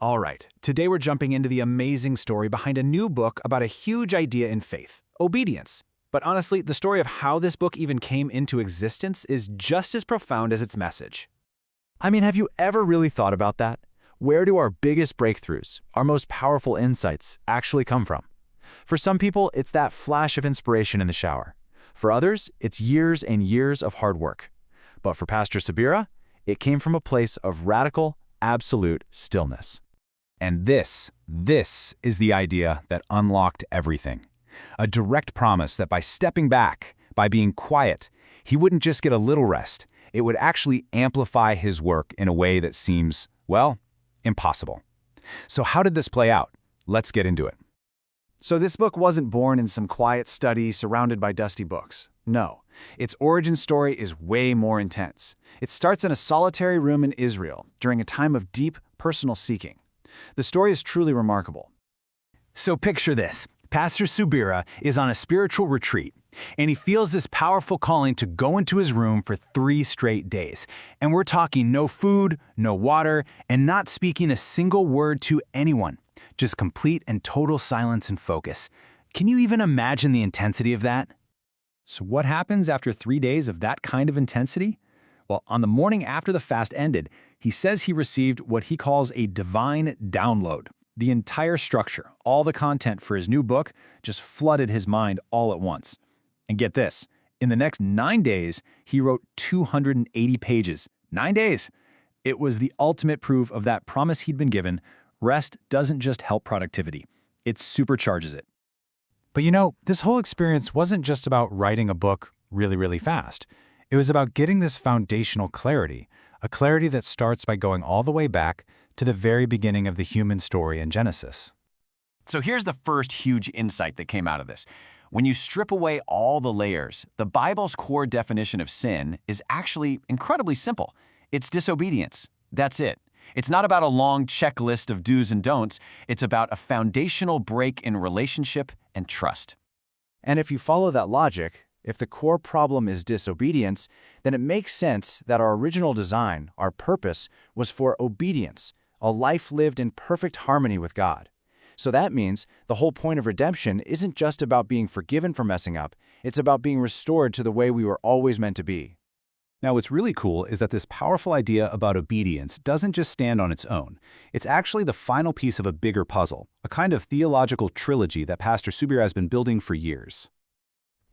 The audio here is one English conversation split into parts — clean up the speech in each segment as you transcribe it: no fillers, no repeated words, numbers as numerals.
All right, today we're jumping into the amazing story behind a new book about a huge idea in faith, obedience. But honestly, the story of how this book even came into existence is just as profound as its message. I mean, have you ever really thought about that? Where do our biggest breakthroughs, our most powerful insights, actually come from? For some people, it's that flash of inspiration in the shower. For others, it's years and years of hard work. But for Pastor Subirá, it came from a place of radical, absolute stillness. And this is the idea that unlocked everything. A direct promise that by stepping back, by being quiet, he wouldn't just get a little rest, it would actually amplify his work in a way that seems, well, impossible. So how did this play out? Let's get into it. So this book wasn't born in some quiet study surrounded by dusty books. No, its origin story is way more intense. It starts in a solitary room in Israel during a time of deep personal seeking. The story is truly remarkable. So picture this. Pastor Subirá is on a spiritual retreat, and he feels this powerful calling to go into his room for 3 straight days. And we're talking no food, no water, and not speaking a single word to anyone. Just complete and total silence and focus. Can you even imagine the intensity of that? So what happens after 3 days of that kind of intensity? Well, on the morning after the fast ended, he says he received what he calls a divine download. The entire structure, all the content for his new book, just flooded his mind all at once. And get this, in the next 9 days, he wrote 280 pages. 9 days! It was the ultimate proof of that promise he'd been given. Rest doesn't just help productivity, it supercharges it. But you know, this whole experience wasn't just about writing a book really fast. It was about getting this foundational clarity, a clarity that starts by going all the way back to the very beginning of the human story in Genesis. So here's the first huge insight that came out of this. When you strip away all the layers, the Bible's core definition of sin is actually incredibly simple. It's disobedience. That's it. It's not about a long checklist of do's and don'ts. It's about a foundational break in relationship and trust. And if you follow that logic, if the core problem is disobedience, then it makes sense that our original design, our purpose, was for obedience, a life lived in perfect harmony with God. So that means the whole point of redemption isn't just about being forgiven for messing up, it's about being restored to the way we were always meant to be. Now, what's really cool is that this powerful idea about obedience doesn't just stand on its own. It's actually the final piece of a bigger puzzle, a kind of theological trilogy that Pastor Subirá has been building for years.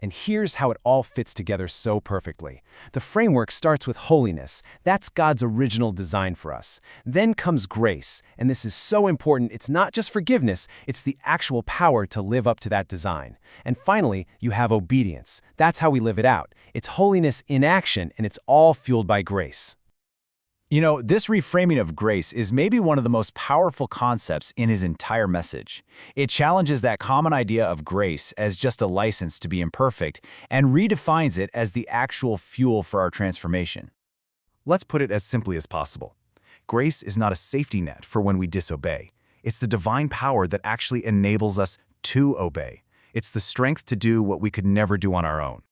And here's how it all fits together so perfectly. The framework starts with holiness. That's God's original design for us. Then comes grace, and this is so important. It's not just forgiveness, it's the actual power to live up to that design. And finally, you have obedience. That's how we live it out. It's holiness in action, and it's all fueled by grace. You know, this reframing of grace is maybe one of the most powerful concepts in his entire message. It challenges that common idea of grace as just a license to be imperfect and redefines it as the actual fuel for our transformation. Let's put it as simply as possible. Grace is not a safety net for when we disobey. It's the divine power that actually enables us to obey. It's the strength to do what we could never do on our own.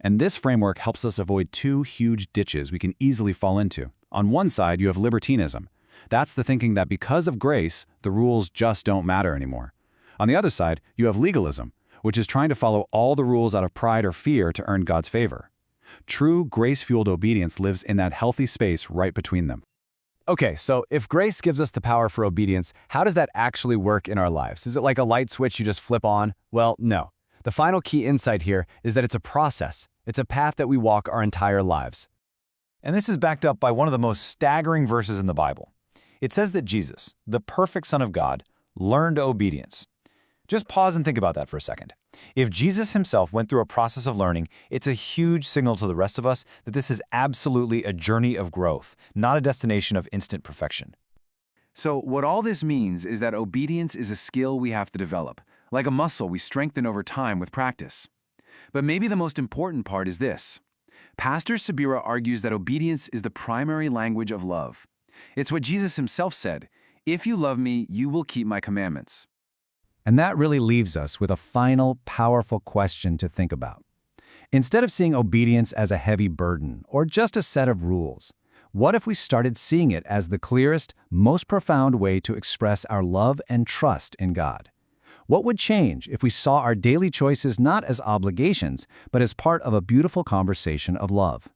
And this framework helps us avoid 2 huge ditches we can easily fall into. On one side, you have libertinism. That's the thinking that because of grace, the rules just don't matter anymore. On the other side, you have legalism, which is trying to follow all the rules out of pride or fear to earn God's favor. True grace-fueled obedience lives in that healthy space right between them. Okay, so if grace gives us the power for obedience, how does that actually work in our lives? Is it like a light switch you just flip on? Well, no. The final key insight here is that it's a process. It's a path that we walk our entire lives. And this is backed up by one of the most staggering verses in the Bible. It says that Jesus, the perfect Son of God, learned obedience. Just pause and think about that for a second. If Jesus himself went through a process of learning, it's a huge signal to the rest of us that this is absolutely a journey of growth, not a destination of instant perfection. So what all this means is that obedience is a skill we have to develop, like a muscle we strengthen over time with practice. But maybe the most important part is this. Pastor Subirá argues that obedience is the primary language of love. It's what Jesus himself said, "If you love me, you will keep my commandments." And that really leaves us with a final, powerful question to think about. Instead of seeing obedience as a heavy burden or just a set of rules, What if we started seeing it as the clearest, most profound way to express our love and trust in God? What would change if we saw our daily choices not as obligations, but as part of a beautiful conversation of love?